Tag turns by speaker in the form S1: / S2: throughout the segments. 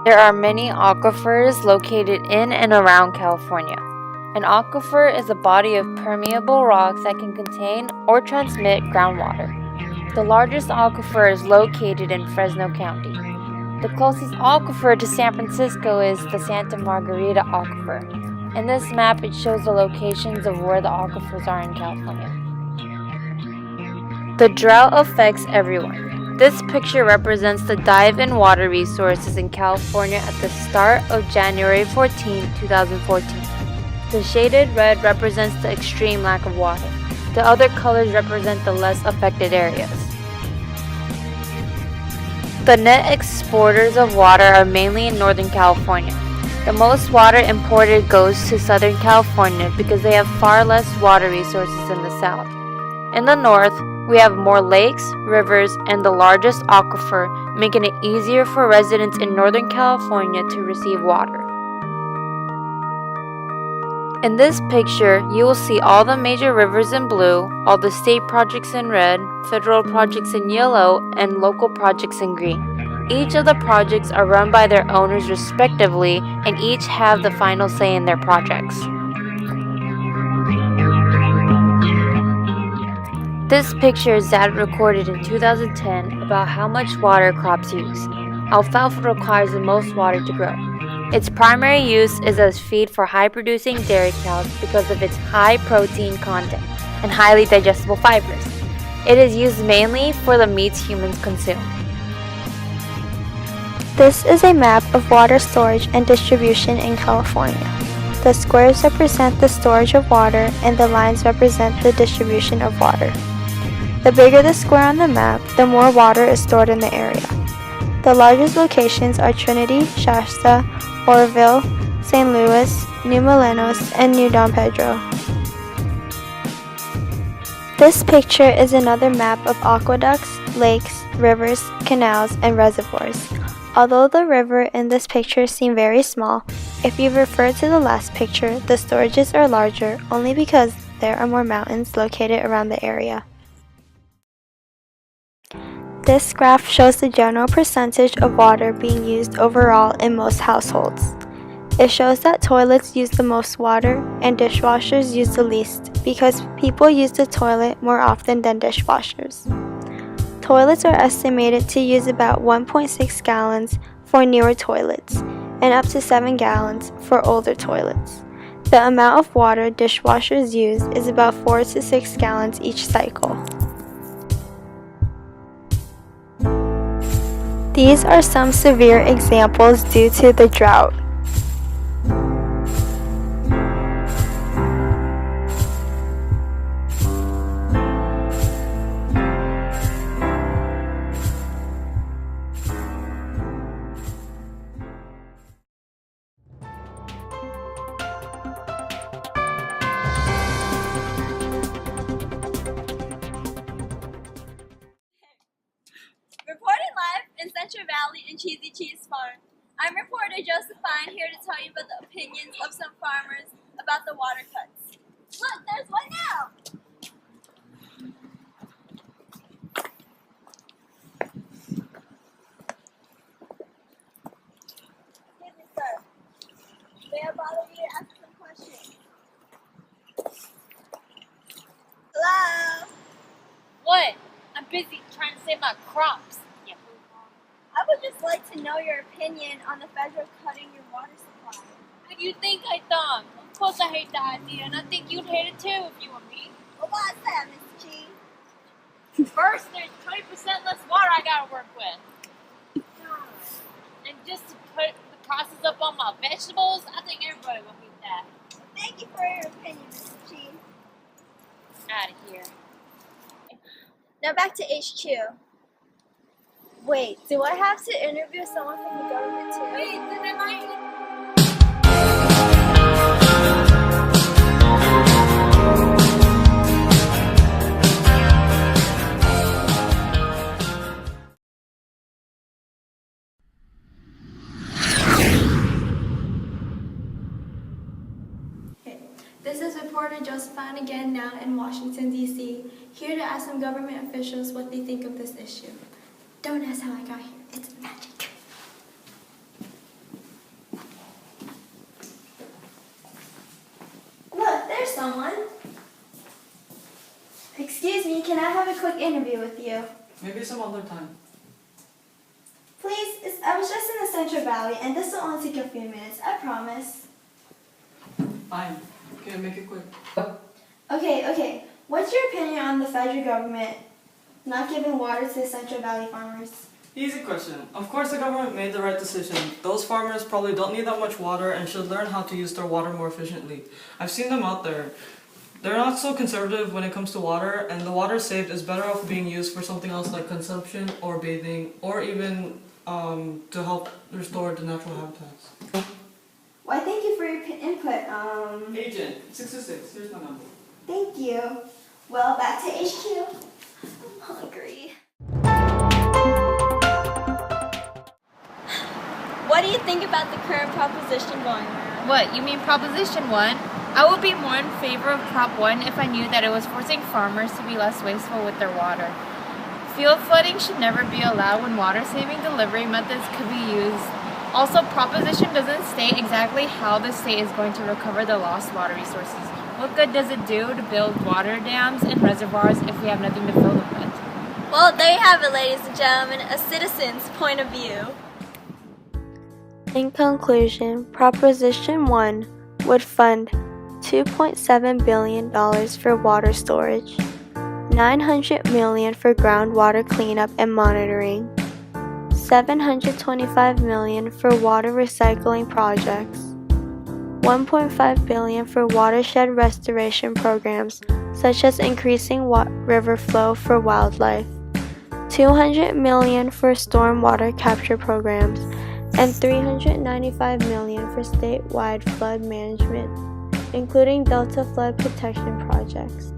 S1: There are many aquifers located in and around California. An aquifer is a body of permeable rocks that can contain or transmit groundwater. The largest aquifer is located in Fresno County. The closest aquifer to San Francisco is the Santa Margarita Aquifer. In this map, it shows the locations of where the aquifers are in California. The drought affects everyone. This picture represents the dive-in water resources in California at the start of January 14, 2014. The shaded red represents the extreme lack of water. The other colors represent the less affected areas. The net exporters of water are mainly in Northern California. The most water imported goes to Southern California because they have far less water resources in the South. In the North, we have more lakes, rivers, and the largest aquifer, making it easier for residents in Northern California to receive water. In this picture, you will see all the major rivers in blue, all the state projects in red, federal projects in yellow, and local projects in green. Each of the projects are run by their owners respectively, and each have the final say in their projects. This picture is data recorded in 2010 about how much water crops use. Alfalfa requires the most water to grow. Its primary use is as feed for high-producing dairy cows because of its high protein content and highly digestible fibers. It is used mainly for the meats humans consume.
S2: This is a map of water storage and distribution in California. The squares represent the storage of water and the lines represent the distribution of water. The bigger the square on the map, the more water is stored in the area. The largest locations are Trinity, Shasta, Oroville, St. Louis, New Melenos, and New Don Pedro. This picture is another map of aqueducts, lakes, rivers, canals, and reservoirs. Although the river in this picture seem very small, if you refer to the last picture, the storages are larger only because there are more mountains located around the area. This graph shows the general percentage of water being used overall in most households. It shows that toilets use the most water and dishwashers use the least because people use the toilet more often than dishwashers. Toilets are estimated to use about 1.6 gallons for newer toilets and up to 7 gallons for older toilets. The amount of water dishwashers use is about 4 to 6 gallons each cycle. These are some severe examples due to the drought.
S3: Reporting live in Central Valley and Cheesy Cheese Farm, I'm reporter Josephine here to tell you about the opinions of some farmers about the water cuts. Look, there's one now! Excuse me, sir. May I bother you to ask some questions? Hello?
S1: What? I'm busy trying to save my crops.
S3: I would just like to know your opinion on the federal cutting your water supply.
S1: How do you think I thought? Of course I hate the idea, and I think you'd hate it too if you were me.
S3: Well, why is that, Mr. Cheese?
S1: First, there's 20% less water I gotta work with. And just to put the prices up on my vegetables, I think everybody will hate that.
S3: Well, thank you for your opinion, Mr. Cheese.
S1: Out of here.
S3: Now back to HQ. Wait, do I have to interview someone from the government too?
S1: Wait, then am I...
S4: This is reporter Josephine again now in Washington, D.C., here to ask some government officials what they think of this issue. Don't ask how I got here. It's magic.
S2: can I have a quick interview with you?
S5: Maybe some other time.
S2: Please, I was just in the Central Valley, and this will only take a few minutes, I promise.
S5: Fine. Okay, make it quick.
S2: Okay. What's your opinion on the federal government not giving water to the Central Valley farmers?
S5: Easy question. Of course the government made the right decision. Those farmers probably don't need that much water and should learn how to use their water more efficiently. I've seen them out there. They're not so conservative when it comes to water, and the water saved is better off being used for something else like consumption or bathing, or even to help restore the natural habitats.
S2: Why, thank you for your input.
S5: Agent 626, here's my number.
S2: Thank you. Well, back to HQ. I'm hungry.
S3: What do you think about the current proposition going around?
S1: What, you mean Proposition 1? I would be more in favor of Prop 1 if I knew that it was forcing farmers to be less wasteful with their water. Field flooding should never be allowed when water-saving delivery methods could be used. Also, Proposition doesn't state exactly how the state is going to recover the lost water resources. What good does it do to build water dams and reservoirs if we have nothing to fill them with?
S3: Well, there you have it, ladies and gentlemen, a citizen's point of view.
S2: In conclusion, Proposition 1 would fund $2.7 billion for water storage, $900 million for groundwater cleanup and monitoring, $725 million for water recycling projects, $1.5 billion for watershed restoration programs such as increasing river flow for wildlife, $200 million for stormwater capture programs, and $395 million for statewide flood management, including Delta flood protection projects.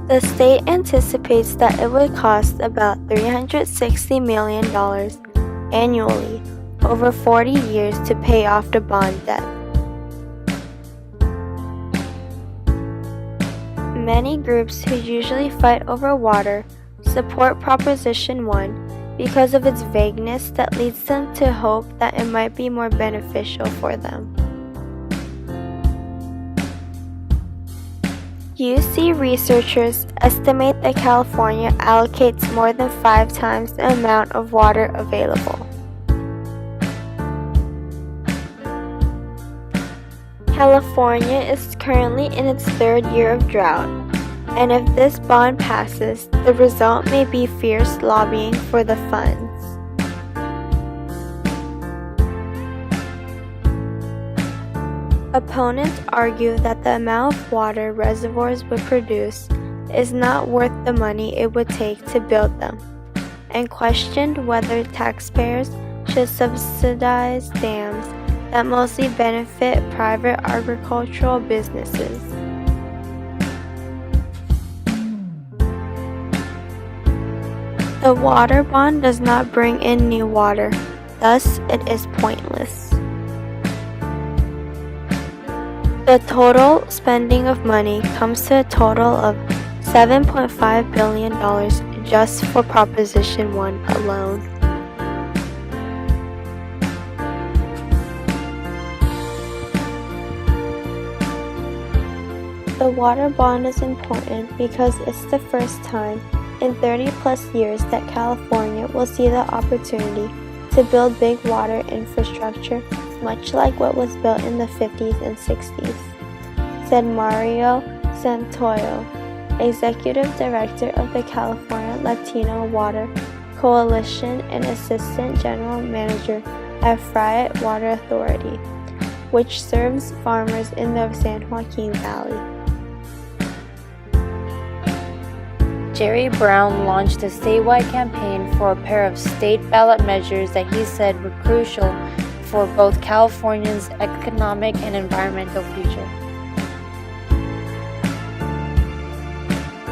S2: The state anticipates that it would cost about $360 million annually over 40 years to pay off the bond debt. Many groups who usually fight over water support Proposition 1 because of its vagueness that leads them to hope that it might be more beneficial for them. UC researchers estimate that California allocates more than 5 times the amount of water available. California is currently in its 3rd year of drought, and if this bond passes, the result may be fierce lobbying for the funds. Opponents argue that the amount of water reservoirs would produce is not worth the money it would take to build them, and questioned whether taxpayers should subsidize dams that mostly benefit private agricultural businesses. The water bond does not bring in new water, thus it is pointless. The total spending of money comes to a total of $7.5 billion just for Proposition 1 alone. The water bond is important because it's the first time in 30 plus years that California will see the opportunity to build big water infrastructure much like what was built in the 50s and 60s, said Mario Santoyo, Executive Director of the California Latino Water Coalition and Assistant General Manager at Friat Water Authority, which serves farmers in the San Joaquin Valley.
S1: Jerry Brown launched a statewide campaign for a pair of state ballot measures that he said were crucial for both California's economic and environmental future.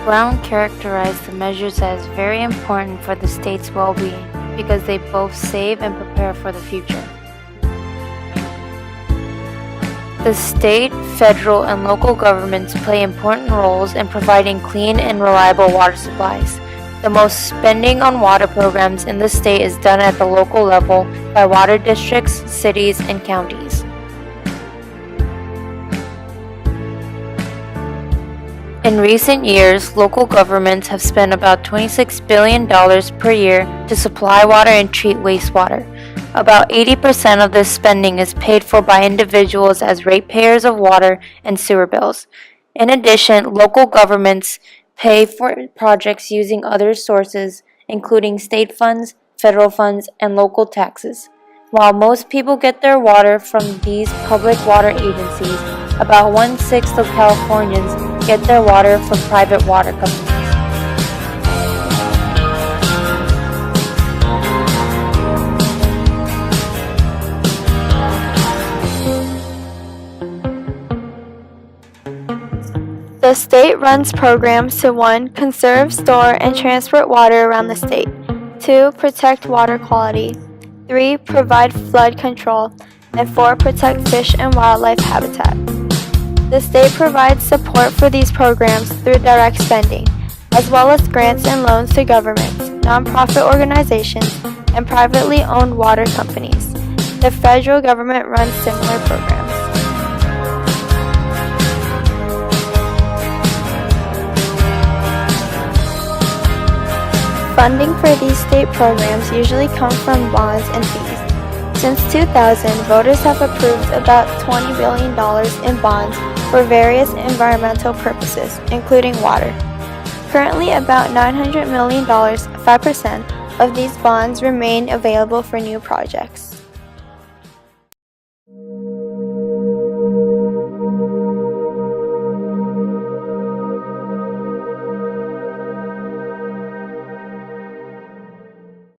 S1: Brown characterized the measures as very important for the state's well-being because they both save and prepare for the future. The state, federal, and local governments play important roles in providing clean and reliable water supplies. The most spending on water programs in the state is done at the local level by water districts, cities, and counties. In recent years, local governments have spent about $26 billion per year to supply water and treat wastewater. About 80% of this spending is paid for by individuals as ratepayers of water and sewer bills. In addition, local governments pay for projects using other sources, including state funds, federal funds, and local taxes. While most people get their water from these public water agencies, about 1/6 of Californians get their water from private water companies.
S2: The state runs programs to 1. Conserve, store, and transport water around the state. 2. Protect water quality. 3. Provide flood control. And 4. Protect fish and wildlife habitat. The state provides support for these programs through direct spending, as well as grants and loans to governments, nonprofit organizations, and privately owned water companies. The federal government runs similar programs. Funding for these state programs usually comes from bonds and fees. Since 2000, voters have approved about $20 billion in bonds for various environmental purposes, including water. Currently, about $900 million, 5%, of these bonds remain available for new projects.